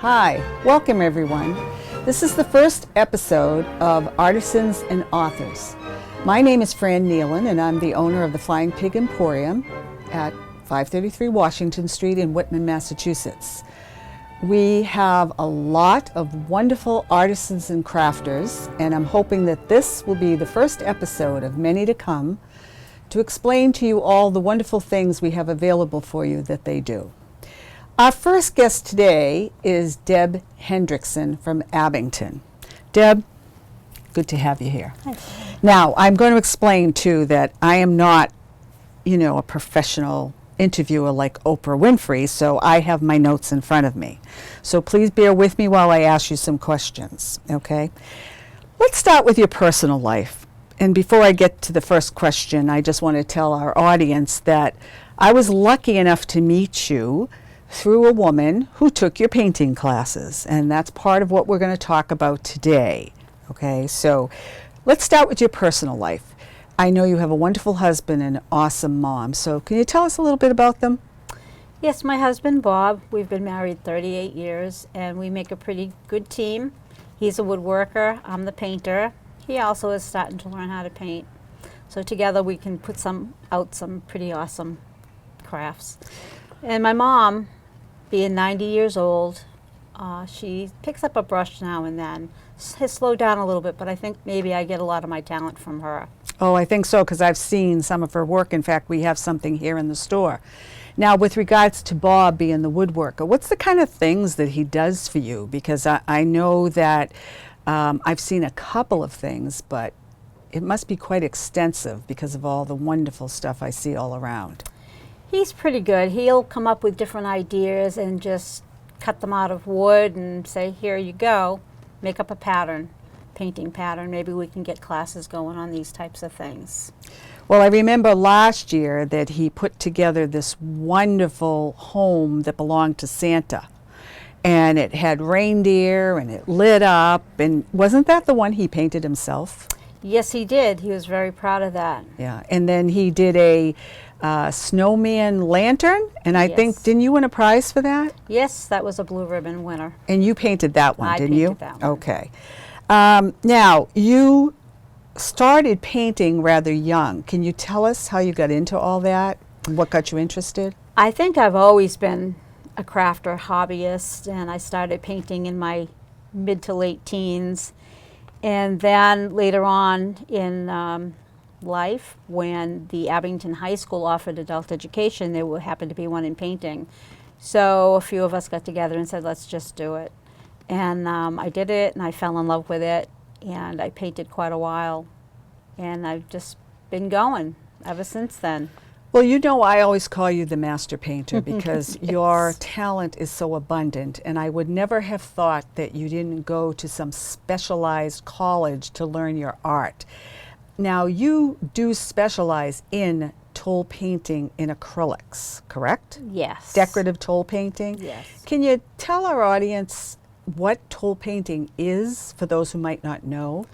Hi, welcome everyone. This is the first episode of Artisans and Authors. My name is Fran Kneeland and I'm the owner of the Flying Pig Emporium at 533 Washington Street in Whitman, Massachusetts. We have a lot of wonderful artisans and crafters, and I'm hoping that this will be the first episode of many to come to explain to you all the wonderful things we have available for you that they do. Our first guest today is Deb Hendrickson from Abington. Deb, good to have you here. Hi. Now, I'm going to explain too that I am not, a professional interviewer like Oprah Winfrey, so I have my notes in front of me. So please bear with me while I ask you some questions, okay? Let's start with your personal life. And before I get to the first question, I just want to tell our audience that I was lucky enough to meet you through a woman who took your painting classes, and that's part of what we're going to talk about today. Okay, so let's start with your personal life. I know you have a wonderful husband and an awesome mom, so can you tell us a little bit about them? Yes, my husband Bob, we've been married 38 years and we make a pretty good team. He's a woodworker, I'm the painter. He also is starting to learn how to paint. So together we can put out some pretty awesome crafts. And my mom, being 90 years old, she picks up a brush now and then. Has slowed down a little bit, but I think maybe I get a lot of my talent from her. Oh, I think so, because I've seen some of her work. In fact, we have something here in the store. Now, with regards to Bob being the woodworker, what's the kind of things that he does for you? Because I know that I've seen a couple of things, but it must be quite extensive because of all the wonderful stuff I see all around. He's pretty good. He'll come up with different ideas and just cut them out of wood and say, here you go, make up a pattern, painting pattern. Maybe we can get classes going on these types of things. Well, I remember last year that he put together this wonderful home that belonged to Santa. And it had reindeer and it lit up. And wasn't that the one he painted himself? Yes, he did. He was very proud of that. Yeah, and then he did a snowman lantern, and I think, didn't you win a prize for that? Yes, that was a blue ribbon winner. And you painted that one, didn't you? I painted that one. Okay. Now, you started painting rather young. Can you tell us how you got into all that? What got you interested? I think I've always been a crafter, hobbyist, and I started painting in my mid to late teens. And then later on in life, when the Abington High School offered adult education, there happened to be one in painting. So a few of us got together and said, let's just do it. And I did it, and I fell in love with it, and I painted quite a while. And I've just been going ever since then. Well, I always call you the master painter because your talent is so abundant, and I would never have thought that you didn't go to some specialized college to learn your art. Now, you do specialize in toll painting in acrylics, correct? Yes. Decorative toll painting? Yes. Can you tell our audience what toll painting is for those who might not know?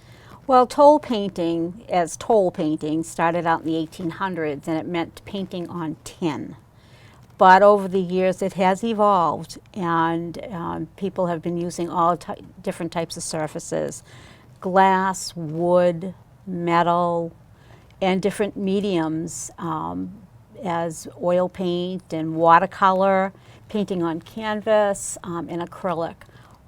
Well, toll painting, as toll painting, started out in the 1800s, and it meant painting on tin. But over the years, it has evolved, and people have been using all different types of surfaces: glass, wood, metal, and different mediums, as oil paint and watercolor, painting on canvas, and acrylic.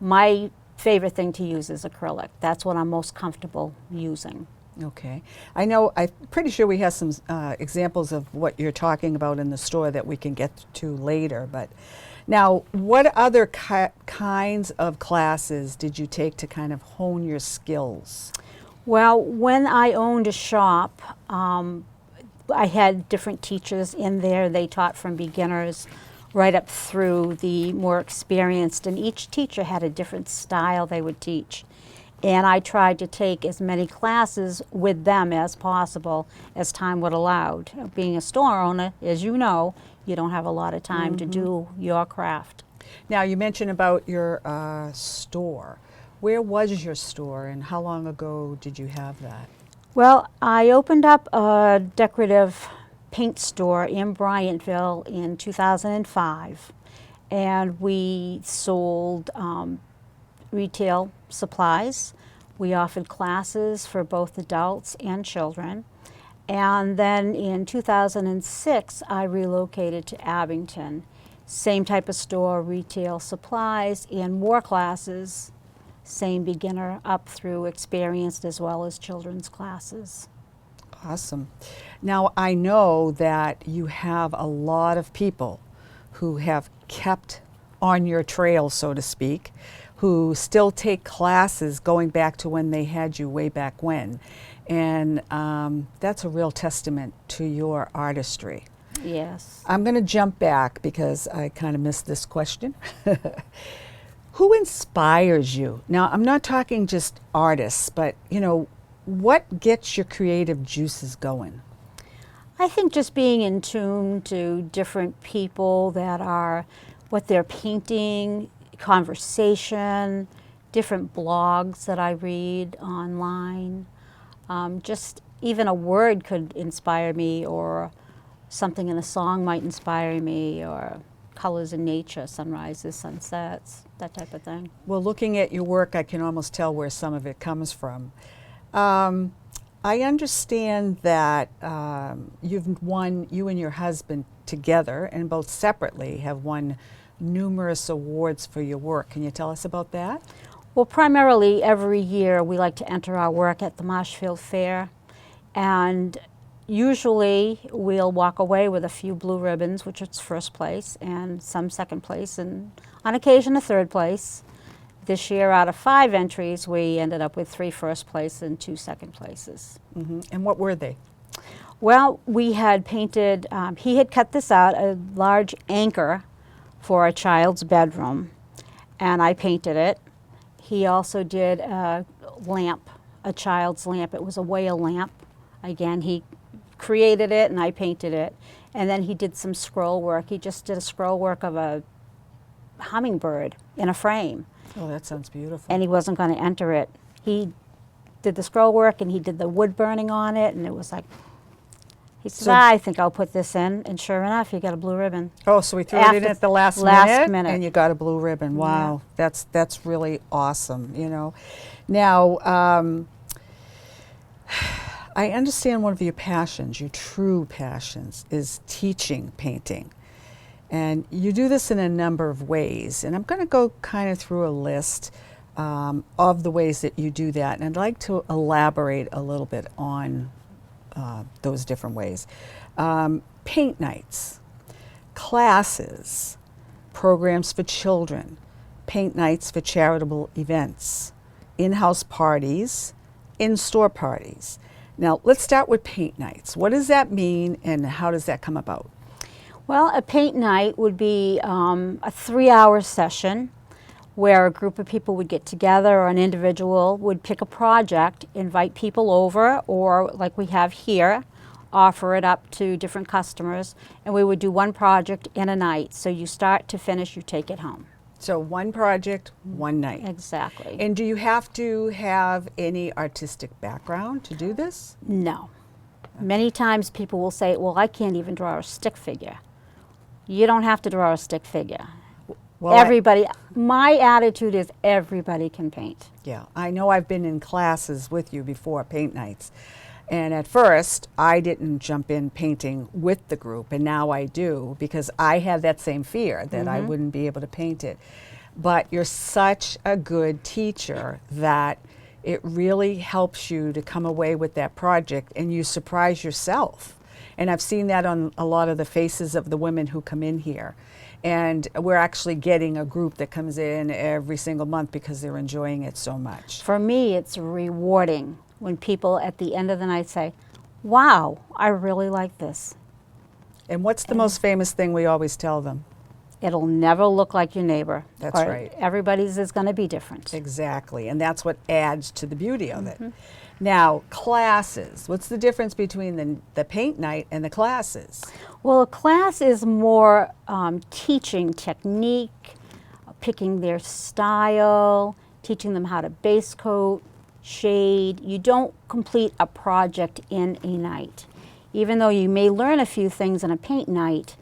My favorite thing to use is acrylic. That's what I'm most comfortable using. Okay. I'm pretty sure we have some examples of what you're talking about in the store that we can get to later. But now, what other kinds of classes did you take to kind of hone your skills? Well, when I owned a shop, I had different teachers in there. They taught from beginners right up through the more experienced, and each teacher had a different style they would teach. And I tried to take as many classes with them as possible as time would allow. Being a store owner, as you know, you don't have a lot of time to do your craft. Now, you mentioned about your store. Where was your store, and how long ago did you have that? Well, I opened up a decorative paint store in Bryantville in 2005. and we sold retail supplies. We offered classes for both adults and children. And then in 2006, I relocated to Abington. Same type of store, retail supplies, and more classes. Same beginner up through experienced as well as children's classes. Awesome. Now, I know that you have a lot of people who have kept on your trail, so to speak, who still take classes going back to when they had you way back when. And that's a real testament to your artistry. Yes. I'm going to jump back because I kind of missed this question. Who inspires you? Now, I'm not talking just artists, but, you know, what gets your creative juices going? I think just being in tune to different people that are, what they're painting, conversation, different blogs that I read online. Just even a word could inspire me, or something in a song might inspire me, or colors in nature, sunrises, sunsets, that type of thing. Well, looking at your work, I can almost tell where some of it comes from. I understand that you and your husband together and both separately have won numerous awards for your work. Can you tell us about that? Well, primarily every year we like to enter our work at the Marshfield Fair, and usually we'll walk away with a few blue ribbons, which is first place, and some second place, and on occasion a third place. This year, out of 5 entries, we ended up with 3 first place and 2 second places. Mm-hmm. And what were they? Well, we had painted, he had cut this out, a large anchor for a child's bedroom, and I painted it. He also did a lamp, a child's lamp. It was a whale lamp. Again, he created it and I painted it. And then he did some scroll work. He just did a scroll work of a hummingbird in a frame. Oh, that sounds beautiful. And he wasn't going to enter it. He did the scroll work and he did the wood burning on it, and it was like, he said, I think I'll put this in, and sure enough, he got a blue ribbon. Oh, so we threw it in at the last minute, and you got a blue ribbon. Wow, yeah. That's really awesome, you know. Now, I understand one of your passions, your true passions, is teaching painting. And you do this in a number of ways, and I'm going to go kind of through a list of the ways that you do that, and I'd like to elaborate a little bit on those different ways. Paint nights, classes, programs for children, paint nights for charitable events, in-house parties, in-store parties. Now, let's start with paint nights. What does that mean, and how does that come about? Well, a paint night would be a 3-hour session where a group of people would get together, or an individual would pick a project, invite people over, or like we have here, offer it up to different customers, and we would do one project in a night. So you start to finish, you take it home. So one project, one night. Exactly. And do you have to have any artistic background to do this? No. Many times people will say, well, I can't even draw a stick figure. You don't have to draw a stick figure. Well, everybody, my attitude is everybody can paint. Yeah, I know I've been in classes with you before, paint nights. And at first, I didn't jump in painting with the group, and now I do, because I had that same fear that I wouldn't be able to paint it. But you're such a good teacher that it really helps you to come away with that project, and you surprise yourself. And I've seen that on a lot of the faces of the women who come in here. And we're actually getting a group that comes in every single month because they're enjoying it so much. For me, it's rewarding when people at the end of the night say, wow, I really like this. And what's the most famous thing we always tell them? It'll never look like your neighbor. That's right. Everybody's is going to be different. Exactly, and that's what adds to the beauty of it. Now, classes. What's the difference between the paint night and the classes? Well, a class is more teaching technique, picking their style, teaching them how to base coat, shade. You don't complete a project in a night. Even though you may learn a few things in a paint night,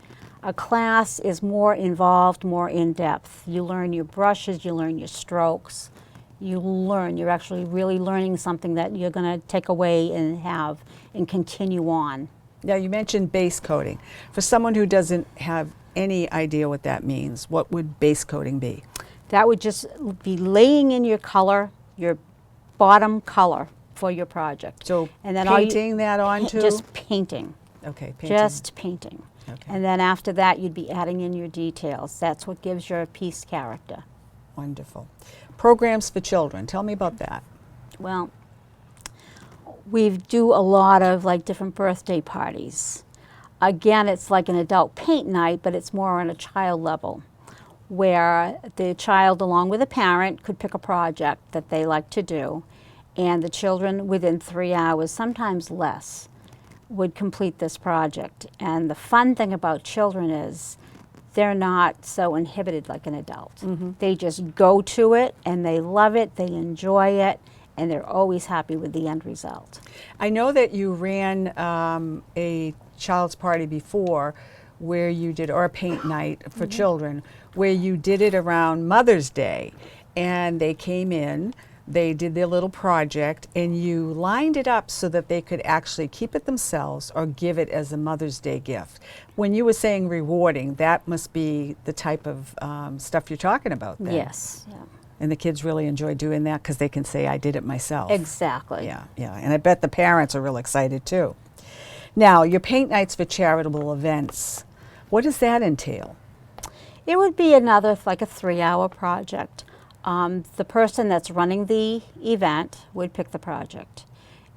A class is more involved, more in-depth. You learn your brushes, you learn your strokes. You're actually really learning something that you're going to take away and have and continue on. Now, you mentioned base coating. For someone who doesn't have any idea what that means, what would base coating be? That would just be laying in your color, your bottom color for your project. So and then painting that onto? Just painting. Okay, painting. Just painting. Okay. And then after that, you'd be adding in your details. That's what gives your piece character. Wonderful. Programs for children. Tell me about that. Well, we do a lot of like different birthday parties. Again, it's like an adult paint night, but it's more on a child level, where the child, along with a parent, could pick a project that they like to do, and the children, within 3 hours, sometimes less, would complete this project. And the fun thing about children is they're not so inhibited like an adult. Mm-hmm. They just go to it, and they love it, they enjoy it, and they're always happy with the end result. I know that you ran a child's party before where you did, or a paint night for children, where you did it around Mother's Day, and they came in, they did their little project, and you lined it up so that they could actually keep it themselves or give it as a Mother's Day gift. When you were saying rewarding, that must be the type of stuff you're talking about then. Yes. Yeah. And the kids really enjoy doing that because they can say, I did it myself. Exactly. Yeah, yeah. And I bet the parents are real excited too. Now, your paint nights for charitable events, what does that entail? It would be another, like a 3-hour project. The person that's running the event would pick the project,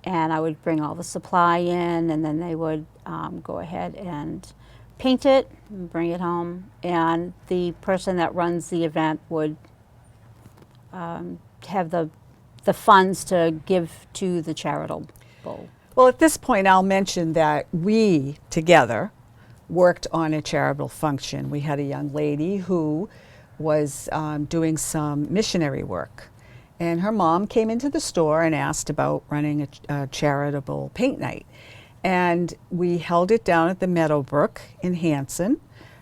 and I would bring all the supply in, and then they would go ahead and paint it and bring it home, and the person that runs the event would have the funds to give to the charitable. Well, at this point, I'll mention that we together worked on a charitable function. We had a young lady who was doing some missionary work, and her mom came into the store and asked about running a charitable paint night, and we held it down at the Meadowbrook in Hanson.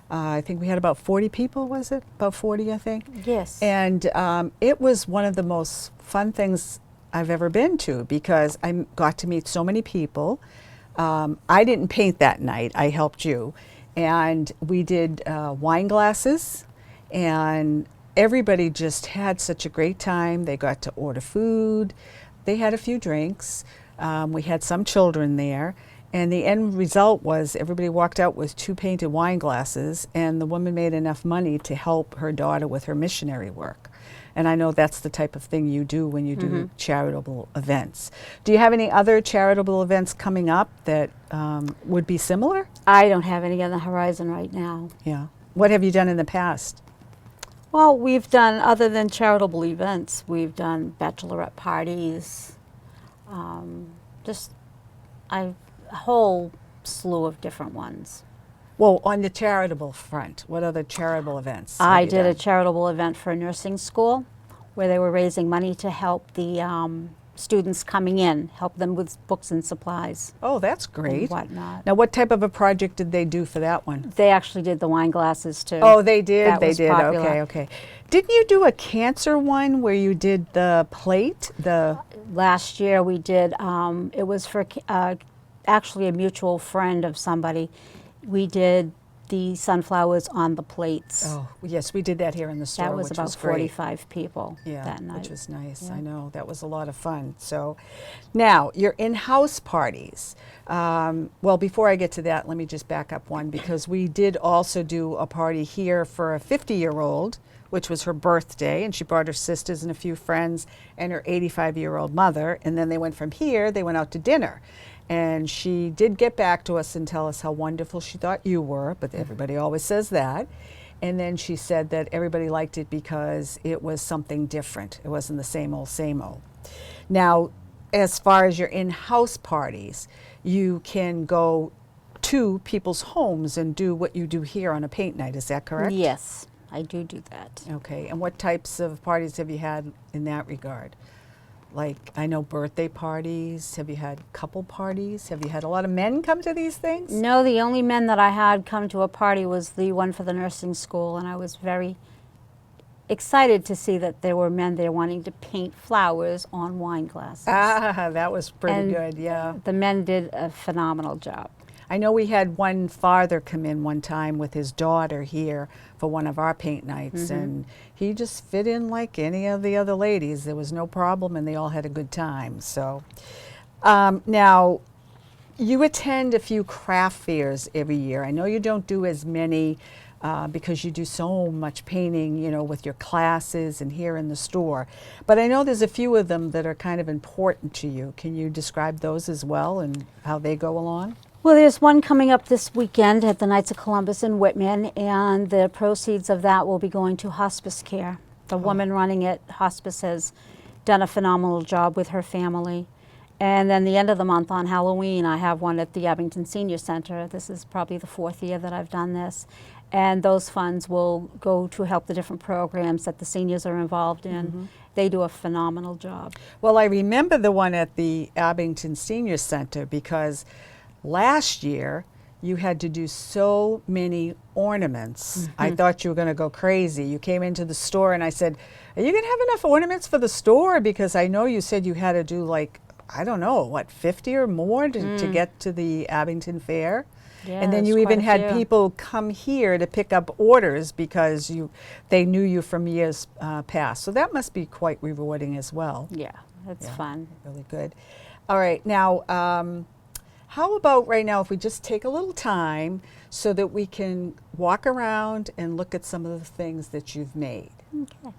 I think we had about 40 people, was it? About 40, I think? Yes. And it was one of the most fun things I've ever been to because I got to meet so many people. I didn't paint that night, I helped you. And we did wine glasses, and everybody just had such a great time. They got to order food. They had a few drinks. We had some children there. And the end result was everybody walked out with 2 painted wine glasses, and the woman made enough money to help her daughter with her missionary work. And I know that's the type of thing you do when you do charitable events. Do you have any other charitable events coming up that would be similar? I don't have any on the horizon right now. Yeah. What have you done in the past? Well, we've done, other than charitable events, we've done bachelorette parties, just a whole slew of different ones. Well, on the charitable front, what other charitable events? I have you did a done? charitable event for a nursing school where they were raising money to help the students coming in, help them with books and supplies Oh, that's and great. whatnot. Now, what type of a project did they do for that one? They actually did the wine glasses too. Oh, they did? That They was did. popular. Okay, okay. Didn't you do a cancer one where you did the plate? Last year we did, it was for actually a mutual friend of somebody. We did the sunflowers on the plates. Oh, yes, we did that here in the store, That was which about was great. 45 people Yeah, that night. which was nice. Yeah. I know that was a lot of fun. So, now your in-house parties. Well, before I get to that, let me just back up one because we did also do a party here for a 50-year-old, which was her birthday, and she brought her sisters and a few friends and her 85-year-old mother. And then they went from here. They went out to dinner. And she did get back to us and tell us how wonderful she thought you were, but everybody always says that. And then she said that everybody liked it because it was something different. It wasn't the same old, same old. Now, as far as your in-house parties, you can go to people's homes and do what you do here on a paint night. Is that correct? Yes, I do that. Okay. And what types of parties have you had in that regard? like, I know birthday parties? Have you had couple parties? Have you had a lot of men come to these things? No, the only men that I had come to a party was the one for the nursing school, and I was very excited to see that there were men there wanting to paint flowers on wine glasses. Ah, that was pretty And good, yeah. The men did a phenomenal job. I know we had one father come in one time with his daughter here for one of our paint nights, and he just fit in like any of the other ladies. There was no problem, and they all had a good time. So now, you attend a few craft fairs every year. I know you don't do as many because you do so much painting, you know, with your classes and here in the store. But I know there's a few of them that are kind of important to you. Can you describe those as well and how they go along? Well, there's one coming up this weekend at the Knights of Columbus in Whitman, and the proceeds of that will be going to hospice care. The woman running it, hospice, has done a phenomenal job with her family. And then the end of the month on Halloween, I have one at the Abington Senior Center. This is probably the 4th year that I've done this. And those funds will go to help the different programs that the seniors are involved in. They do a phenomenal job. Well, I remember the one at the Abington Senior Center because last year you had to do so many ornaments. I thought you were going to go crazy. You came into the store and I said, are you going to have enough ornaments for the store? Because I know you said you had to do like, I don't know, what, 50 or more to get to the Abington Fair? Yeah, and then there's you even quite a had few. people come here to pick up orders because they knew you from years past. So that must be quite rewarding as well. Yeah, it's fun. Really good. All right, now, how about right now if we just take a little time so that we can walk around and look at some of the things that you've made. Okay.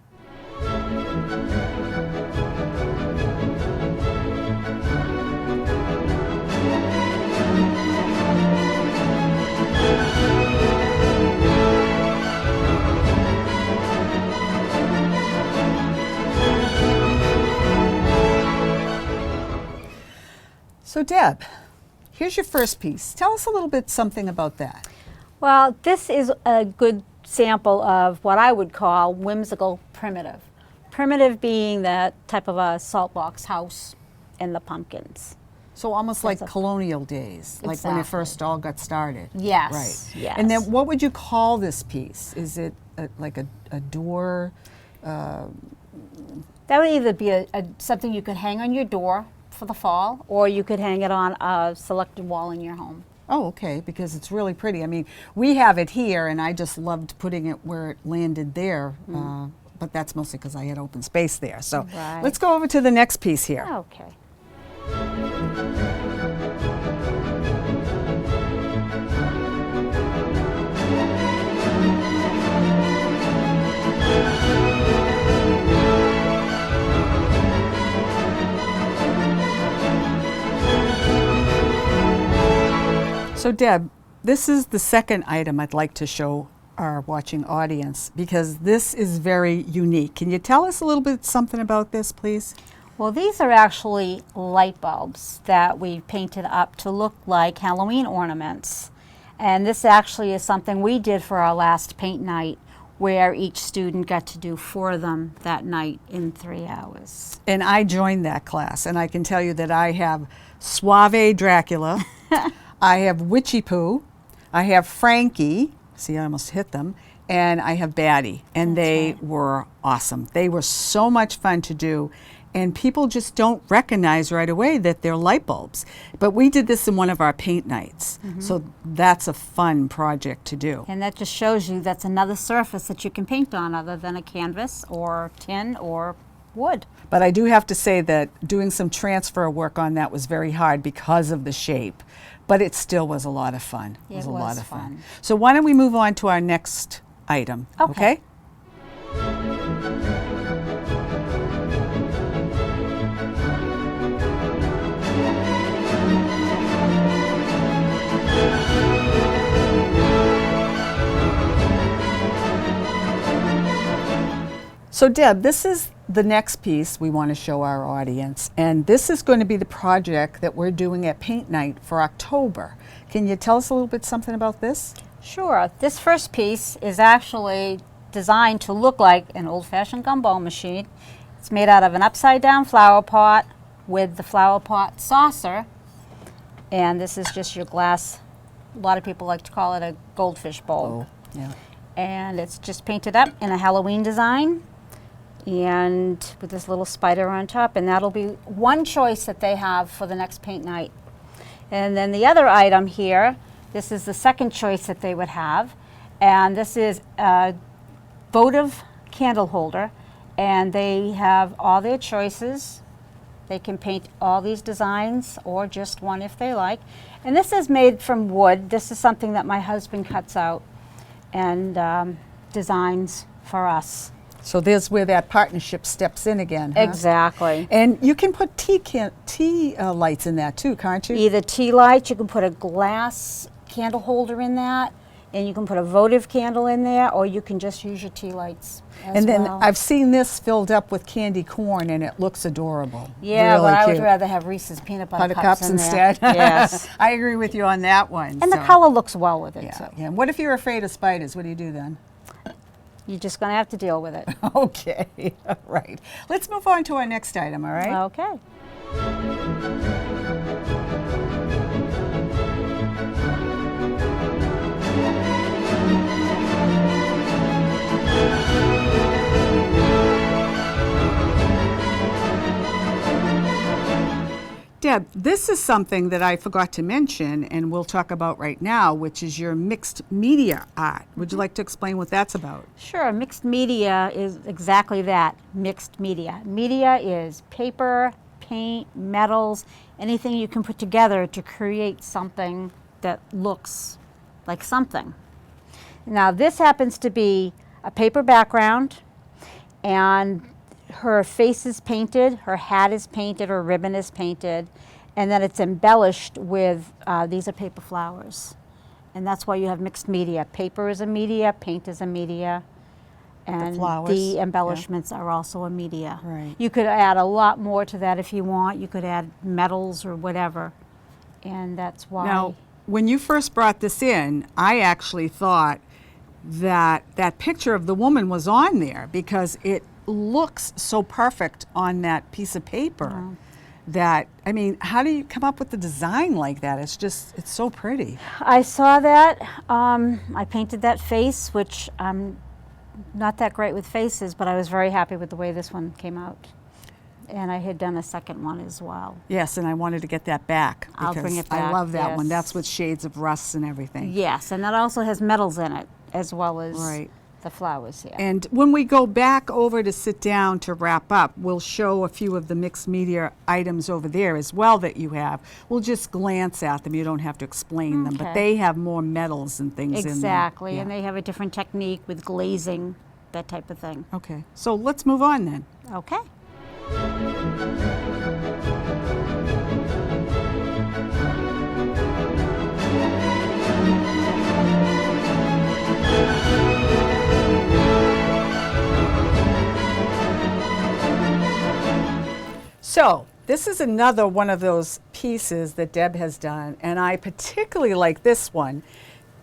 So Deb, here's your first piece. Tell us a little bit something about that. Well, this is a good sample of what I would call whimsical primitive. Primitive being that type of a salt box house and the pumpkins. So almost like colonial days, like when it Exactly. first all got started. Yes, Right. yes. And then what would you call this piece? Is it like a door? That would either be something you could hang on your door for the fall, or you could hang it on a selected wall in your home. Oh, okay, because it's really pretty. I mean, we have it here, and I just loved putting it where it landed there, but that's mostly because I had open space there. So Right. let's go over to the next piece here. Okay. So Deb, this is the second item I'd like to show our watching audience because this is very unique. Can you tell us a little bit something about this, please? Well, these are actually light bulbs that we painted up to look like Halloween ornaments. And this actually is something we did for our last paint night, where each student got to do 4 of them that night in 3 hours. And I joined that class, and I can tell you that I have Suave Dracula, I have Witchy Poo, I have Frankie, see I almost hit them, and I have Batty, and they were awesome. They were so much fun to do, and people just don't recognize right away that they're light bulbs. But we did this in one of our paint nights, so that's a fun project to do. And that just shows you that's another surface that you can paint on other than a canvas or tin or wood. But I do have to say that doing some transfer work on that was very hard because of the shape. But it still was a lot of fun. It was a lot of fun. So why don't we move on to our next item, okay? So Deb, this is the next piece we want to show our audience, and this is going to be the project that we're doing at Paint Night for October. Can you tell us a little bit something about this? Sure. This first piece is actually designed to look like an old-fashioned gumball machine, It's made out of an upside down flower pot with the flower pot saucer. And this is just your glass. A lot of people like to call it a goldfish bowl. Oh, yeah. And it's just painted up in a Halloween design and with this little spider on top, and that'll be one choice that they have for the next paint night. And then the other item here, this is the second choice that they would have, and this is a votive candle holder, and they have all their choices. They can paint all these designs or just one if they like. And this is made from wood. This is something that my husband cuts out and designs for us. So there's where that partnership steps in again, huh? Exactly. And you can put tea lights in that too, can't you? Either tea lights, you can put a glass candle holder in that, and you can put a votive candle in there, or you can just use your tea lights as And then well. I've seen this filled up with candy corn, and it looks adorable. Yeah, Really but I would cute. rather have Reese's peanut butter Cups in instead. there. Yes. I agree with you on that one. And the so. color looks well with it, Yeah, too. yeah. And what if you're afraid of spiders? What do you do then? You're just going to have to deal with it. Okay, all right. Let's move on to our next item, all right? Okay. Deb, this is something that I forgot to mention, and we'll talk about right now, which is your mixed media art. Would you like to explain what that's about? Sure, mixed media is exactly that, mixed media. Media is paper, paint, metals, anything you can put together to create something that looks like something. Now this happens to be a paper background, and her face is painted, her hat is painted, her ribbon is painted, and then it's embellished with, these are paper flowers. And that's why you have mixed media. Paper is a media, paint is a media, and flowers, the embellishments are also a media. Right. You could add a lot more to that if you want. You could add metals or whatever, and that's why. Now, when you first brought this in, I actually thought that that picture of the woman was on there because it looks so perfect on that piece of paper that, I mean, how do you come up with the design like that? It's just, it's so pretty. I saw that. I painted that face, which I'm not that great with faces, but I was very happy with the way this one came out. And I had done a second one as well. Yes, and I wanted to get that back I'll because bring it I back, love that one. yes. That's with shades of rust and everything. Yes, and that also has metals in it, as well as Right. the flowers here. And when we go back over to sit down to wrap up, we'll show a few of the mixed media items over there as well that you have. We'll just glance at them. You don't have to explain them, but Okay. they have more metals and things in them. Exactly, Yeah. and they have a different technique with glazing, that type of thing. Okay, so let's move on then. Okay. So this is another one of those pieces that Deb has done, and I particularly like this one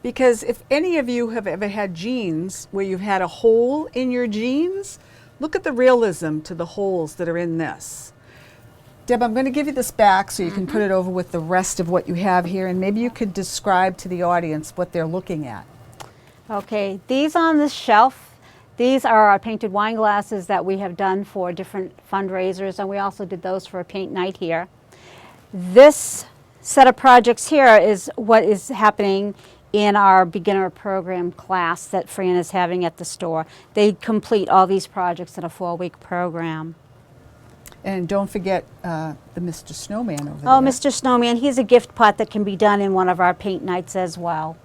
because if any of you have ever had jeans where you've had a hole in your jeans, look at the realism to the holes that are in this. Deb, I'm going to give you this back so you can put it over with the rest of what you have here, and maybe you could describe to the audience what they're looking at. Okay, these on this shelf, these are our painted wine glasses that we have done for different fundraisers, and we also did those for a paint night here. This set of projects here is what is happening in our beginner program class that Fran is having at the store. They complete all these projects in a 4-week program. And don't forget the Mr. Snowman over Oh, there. Mr. Snowman, he's a gift pot that can be done in one of our paint nights as well.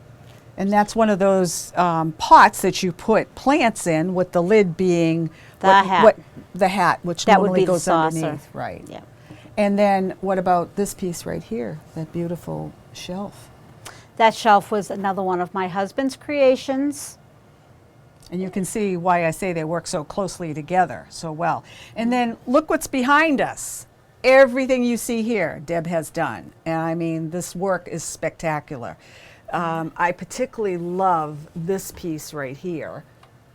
And that's one of those pots that you put plants in, with the lid being The hat. the hat, which That would normally be the goes saucer. underneath, right? Yeah. And then what about this piece right here, that beautiful shelf? That shelf was another one of my husband's creations. And you can see why I say they work so closely together so well. And then look what's behind us. Everything you see here, Deb has done. And I mean, this work is spectacular. I particularly love this piece right here.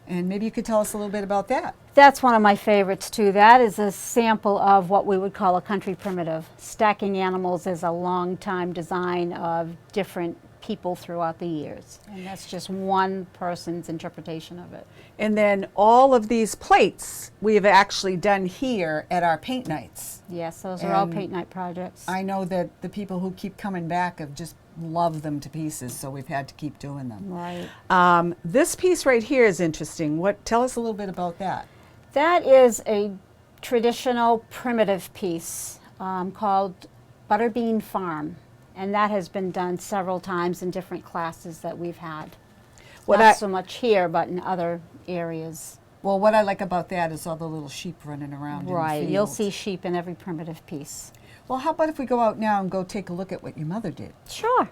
And maybe you could tell us a little bit about that. That's one of my favorites too. That is a sample of what we would call a country primitive. Stacking animals is a long time design of different people throughout the years. And that's just one person's interpretation of it. And then all of these plates we have actually done here at our paint nights. Yes, those are all And paint night projects. I know that the people who keep coming back have just loved them to pieces, so we've had to keep doing them. Right. This piece right here is interesting. Tell us a little bit about that. That is a traditional primitive piece called Butterbean Farm. And that has been done several times in different classes that we've had. Not so much here, but in other areas. Well, what I like about that is all the little sheep running around Right, in the you'll field. see sheep in every primitive piece. Well, how about if we go out now and go take a look at what your mother did? Sure.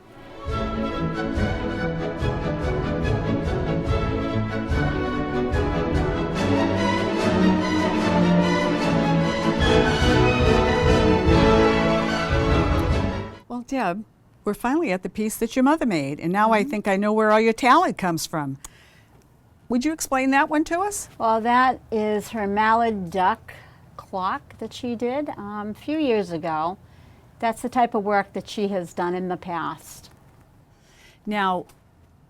Well, Deb, we're finally at the piece that your mother made, and now I think I know where all your talent comes from. Would you explain that one to us? Well, that is her mallard duck clock that she did a few years ago. That's the type of work that she has done in the past. Now,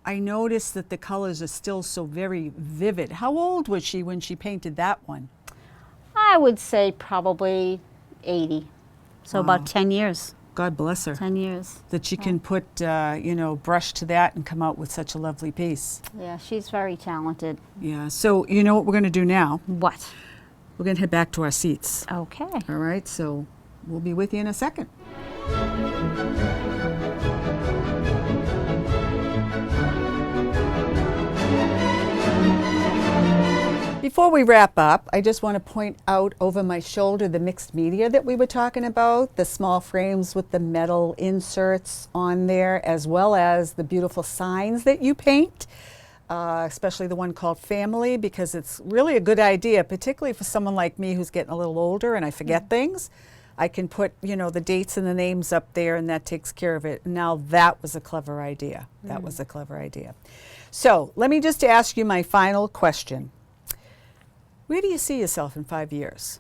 I noticed that the colors are still so very vivid. How old was she when she painted that one? I would say probably 80. So about 10 years. God bless her. 10 years. That she can put, brush to that and come out with such a lovely piece. Yeah, she's very talented. Yeah, so you know what we're going to do now? What? We're going to head back to our seats. Okay. All right, so we'll be with you in a second. Before we wrap up, I just want to point out over my shoulder the mixed media that we were talking about, the small frames with the metal inserts on there, as well as the beautiful signs that you paint, especially the one called Family, because it's really a good idea, particularly for someone like me who's getting a little older and I forget things. I can put, the dates and the names up there, and that takes care of it. Now, that was a clever idea. That was a clever idea. So let me just ask you my final question. Where do you see yourself in 5 years?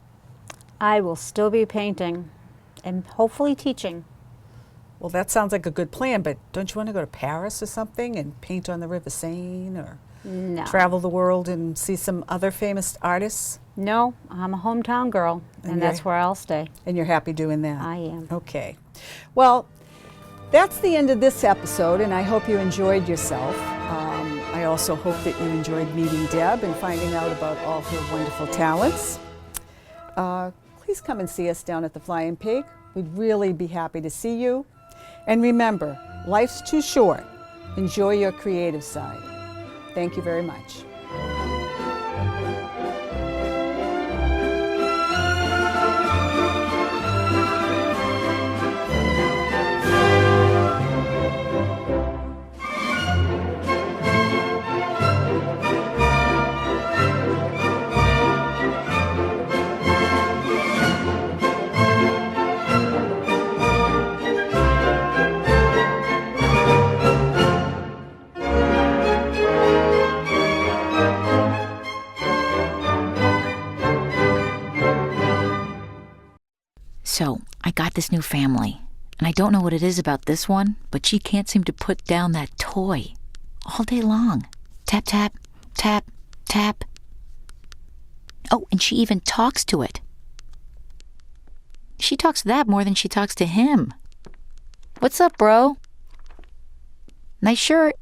I will still be painting and hopefully teaching. Well, that sounds like a good plan, but don't you want to go to Paris or something and paint on the River Seine, or No. travel the world and see some other famous artists? No, I'm a hometown girl, and that's where I'll stay. And you're happy doing that? I am. Okay. Well, that's the end of this episode, and I hope you enjoyed yourself. I also hope that you enjoyed meeting Deb and finding out about all her wonderful talents. Please come and see us down at the Flying Pig. We'd really be happy to see you. And remember, life's too short. Enjoy your creative side. Thank you very much. So, I got this new family, and I don't know what it is about this one, but she can't seem to put down that toy all day long. Tap, tap, tap, tap. Oh, and she even talks to it. She talks to that more than she talks to him. What's up, bro? Nice shirt.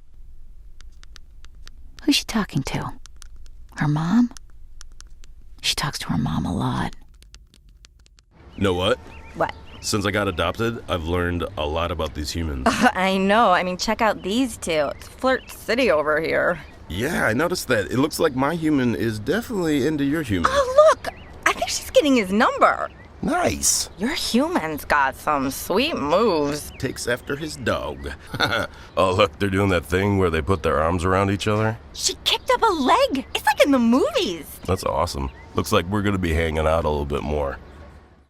Who's she talking to? Her mom? She talks to her mom a lot. Know what? What? Since I got adopted, I've learned a lot about these humans. I know. I mean, check out these two. It's Flirt City over here. Yeah, I noticed that. It looks like my human is definitely into your human. Oh, look! I think she's getting his number. Nice. Your human's got some sweet moves. Takes after his dog. Oh, look, they're doing that thing where they put their arms around each other. She kicked up a leg. It's like in the movies. That's awesome. Looks like we're going to be hanging out a little bit more.